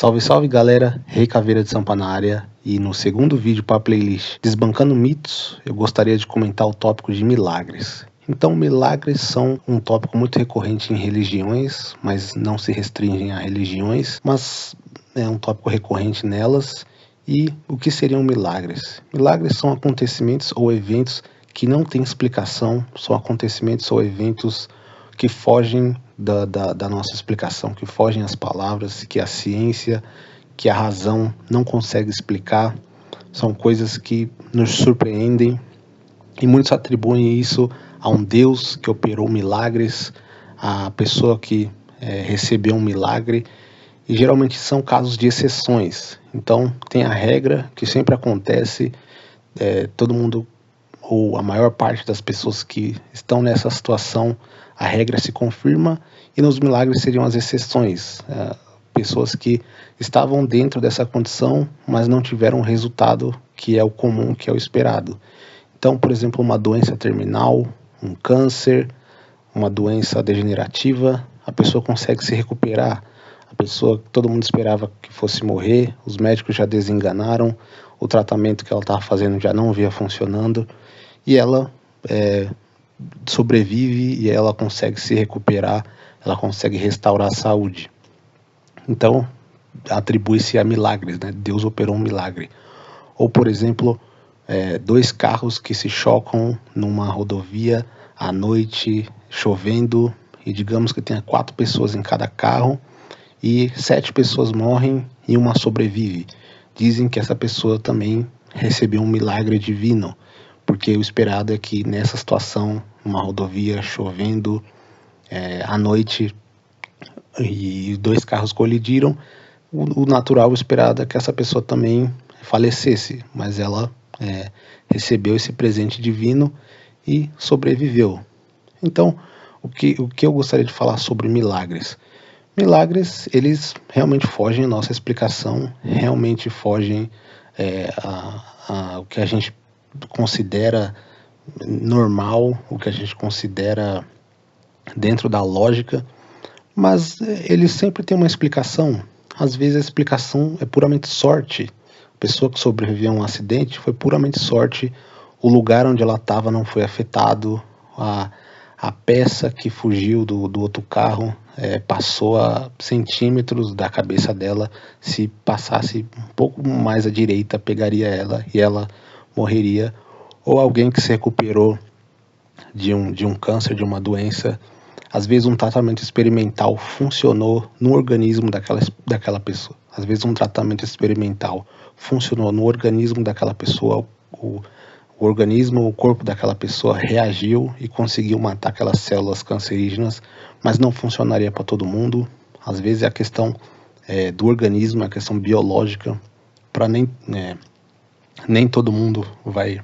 Salve, salve galera, Rei Caveira de Sampa na área, e no segundo vídeo para a playlist Desbancando Mitos, eu gostaria de comentar o tópico de milagres. Então, milagres são um tópico muito recorrente em religiões, mas não se restringem a religiões, mas é um tópico recorrente nelas. E o que seriam milagres? Milagres são acontecimentos ou eventos que não têm explicação, são acontecimentos ou eventos que fogem da nossa explicação, que fogem às palavras, que a ciência, que a razão não consegue explicar. São coisas que nos surpreendem e muitos atribuem isso a um Deus que operou milagres, a pessoa que recebeu um milagre, e geralmente são casos de exceções. Então tem a regra que sempre acontece, todo mundo, ou a maior parte das pessoas que estão nessa situação, a regra se confirma, e nos milagres seriam as exceções, pessoas que estavam dentro dessa condição, mas não tiveram o resultado que é o comum, que é o esperado. Então, por exemplo, uma doença terminal, um câncer, uma doença degenerativa, a pessoa consegue se recuperar. A pessoa que todo mundo esperava que fosse morrer, os médicos já desenganaram, o tratamento que ela estava fazendo já não via funcionando, e ela sobrevive e ela consegue se recuperar, ela consegue restaurar a saúde. Então, atribui-se a milagres, né? Deus operou um milagre. Ou, por exemplo, dois carros que se chocam numa rodovia à noite, chovendo, e digamos que tenha 4 pessoas em cada carro, e 7 pessoas morrem e uma sobrevive. Dizem que essa pessoa também recebeu um milagre divino, porque o esperado é que nessa situação, numa rodovia, chovendo, à noite, e 2 carros colidiram, o natural, o esperado é que essa pessoa também falecesse, mas ela recebeu esse presente divino e sobreviveu. Então, o que eu gostaria de falar sobre milagres? Milagres, eles realmente fogem à nossa explicação, realmente fogem ao que a gente considera normal, o que a gente considera dentro da lógica, mas eles sempre têm uma explicação. Às vezes a explicação é puramente sorte. A pessoa que sobreviveu a um acidente foi puramente sorte, o lugar onde ela estava não foi afetado, a peça que fugiu do outro carro passou a centímetros da cabeça dela. Se passasse um pouco mais à direita, pegaria ela e ela morreria. Ou alguém que se recuperou de um câncer, de uma doença, às vezes um tratamento experimental funcionou no organismo daquela pessoa. Às vezes um tratamento experimental funcionou no organismo daquela pessoa, o organismo, o corpo daquela pessoa reagiu e conseguiu matar aquelas células cancerígenas, mas não funcionaria para todo mundo. Às vezes é a questão do organismo, é a questão biológica, para nem todo mundo vai,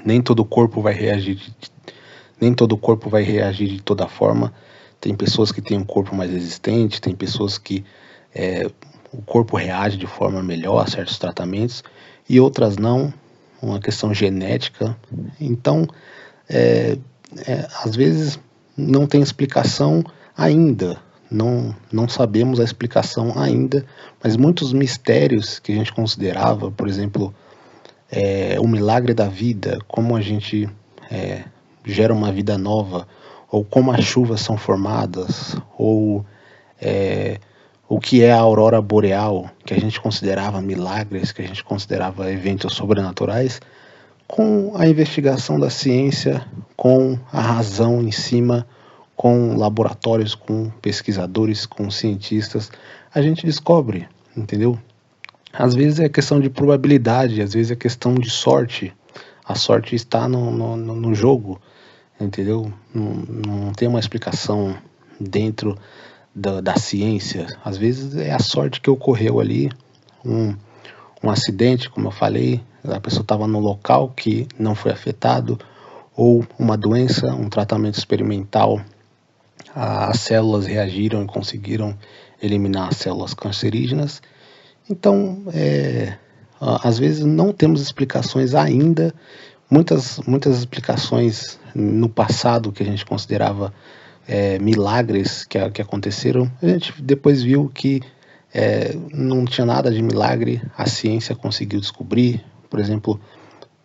nem todo corpo vai reagir, nem todo corpo vai reagir de toda forma. Tem pessoas que têm um corpo mais resistente, tem pessoas que o corpo reage de forma melhor a certos tratamentos e outras não, uma questão genética. Então, às vezes não tem explicação ainda, não sabemos a explicação ainda, mas muitos mistérios que a gente considerava, por exemplo, o milagre da vida, como a gente gera uma vida nova, ou como as chuvas são formadas, ou o que é a aurora boreal, que a gente considerava milagres, que a gente considerava eventos sobrenaturais, com a investigação da ciência, com a razão em cima, com laboratórios, com pesquisadores, com cientistas, a gente descobre, entendeu? Às vezes é questão de probabilidade, às vezes é questão de sorte. A sorte está no jogo, entendeu? Não tem uma explicação dentro da ciência. Às vezes é a sorte que ocorreu ali, um acidente, como eu falei, a pessoa estava no local que não foi afetado, ou uma doença, um tratamento experimental, as células reagiram e conseguiram eliminar as células cancerígenas. Então, às vezes não temos explicações ainda, muitas explicações no passado que a gente considerava milagres que aconteceram, a gente depois viu que não tinha nada de milagre, a ciência conseguiu descobrir. Por exemplo,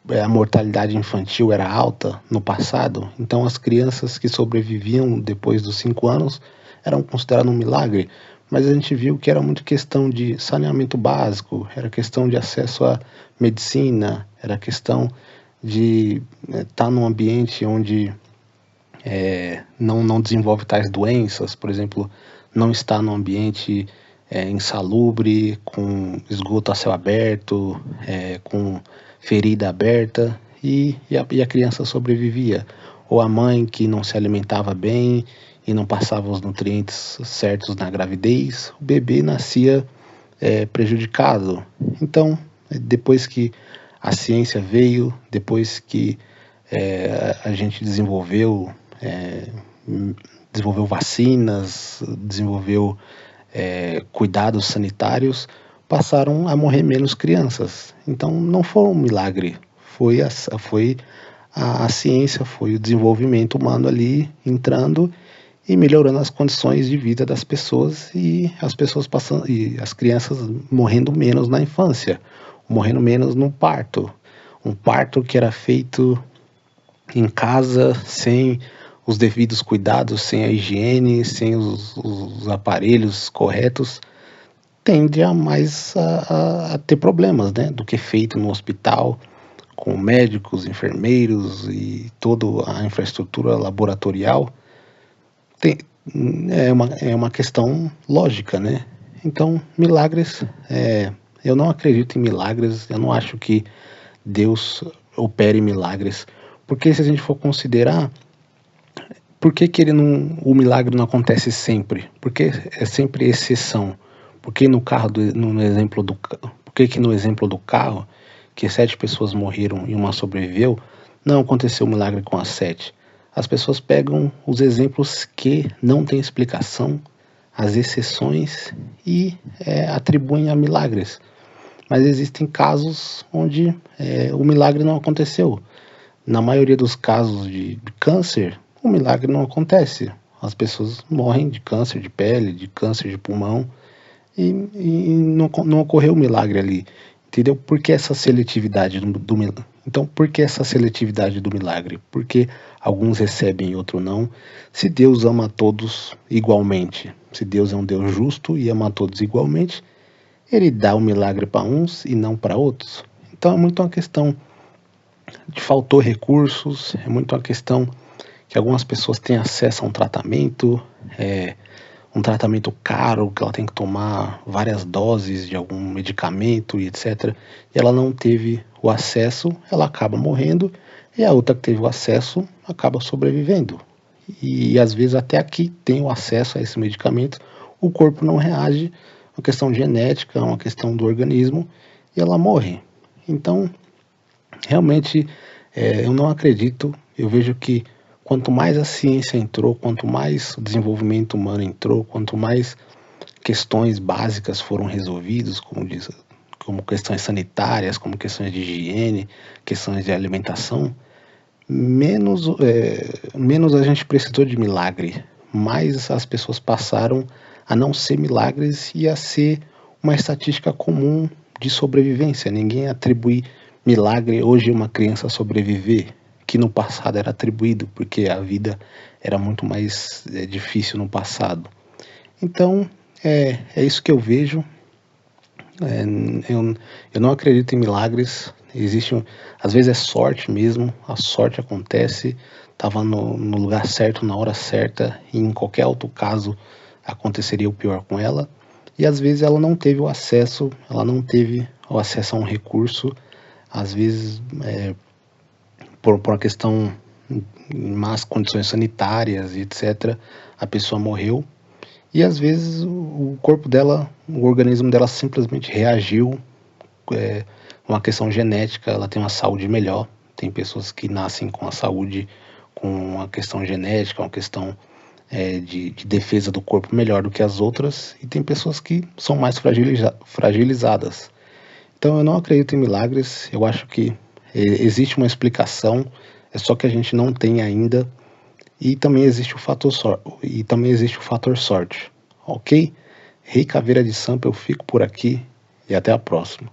a mortalidade infantil era alta no passado, então as crianças que sobreviviam depois dos 5 anos eram consideradas um milagre, mas a gente viu que era muito questão de saneamento básico, era questão de acesso à medicina, era questão de estar num ambiente onde não desenvolve tais doenças, por exemplo, não está num ambiente insalubre, com esgoto a céu aberto, com ferida aberta, e a criança sobrevivia. Ou a mãe que não se alimentava bem e não passava os nutrientes certos na gravidez, o bebê nascia prejudicado. Então, depois que a ciência veio, depois que a gente desenvolveu vacinas, desenvolveu cuidados sanitários, passaram a morrer menos crianças. Então não foi um milagre, foi a ciência, foi o desenvolvimento humano ali entrando e melhorando as condições de vida das pessoas, e as pessoas passando, e as crianças morrendo menos na infância, morrendo menos no parto. Um parto que era feito em casa, sem os devidos cuidados, sem a higiene, sem os aparelhos corretos, tende a mais a ter problemas, né, do que feito no hospital, com médicos, enfermeiros e toda a infraestrutura laboratorial. É uma questão lógica, né? Então, milagres, eu não acredito em milagres, eu não acho que Deus opere milagres, porque se a gente for considerar, por que que o milagre não acontece sempre? Porque é sempre exceção. Porque por que no exemplo do carro, que 7 pessoas morreram e uma sobreviveu, não aconteceu o milagre com as 7? As pessoas pegam os exemplos que não têm explicação, as exceções, e atribuem a milagres. Mas existem casos onde o milagre não aconteceu. Na maioria dos casos de câncer, o milagre não acontece. As pessoas morrem de câncer de pele, de câncer de pulmão, e não ocorreu um milagre ali. Entendeu? Por que essa seletividade do milagre? Então, por que essa seletividade do milagre? Porque alguns recebem e outros não. Se Deus ama a todos igualmente, se Deus é um Deus justo e ama a todos igualmente, ele dá o milagre para uns e não para outros. Então é muito uma questão de faltou recursos, é muito uma questão que algumas pessoas têm acesso a um tratamento caro, que ela tem que tomar várias doses de algum medicamento e etc. E ela não teve o acesso, ela acaba morrendo, e a outra que teve o acesso acaba sobrevivendo. E às vezes até aqui tem o acesso a esse medicamento, o corpo não reage, é uma questão genética, é uma questão do organismo, e ela morre. Então, realmente, eu não acredito, eu vejo que quanto mais a ciência entrou, quanto mais o desenvolvimento humano entrou, quanto mais questões básicas foram resolvidas, como questões sanitárias, como questões de higiene, questões de alimentação, menos a gente precisou de milagre, mais as pessoas passaram a não ser milagres e a ser uma estatística comum de sobrevivência. Ninguém atribui milagre hoje a uma criança sobreviver, que no passado era atribuído, porque a vida era muito mais difícil no passado. Então, é isso que eu vejo. Eu não acredito em milagres. Às vezes é sorte mesmo, a sorte acontece, estava no lugar certo, na hora certa, e em qualquer outro caso aconteceria o pior com ela. E às vezes ela não teve o acesso a um recurso, às vezes por uma questão em más condições sanitárias e etc., a pessoa morreu. E às vezes o corpo dela, o organismo dela simplesmente reagiu, uma questão genética, ela tem uma saúde melhor. Tem pessoas que nascem com a saúde, com uma questão genética, uma questão de defesa do corpo melhor do que as outras, e tem pessoas que são mais fragilizadas. Então eu não acredito em milagres, eu acho que existe uma explicação, é só que a gente não tem ainda, e também existe o fator sorte, ok? Rei Caveira de Sampa, eu fico por aqui e até a próxima.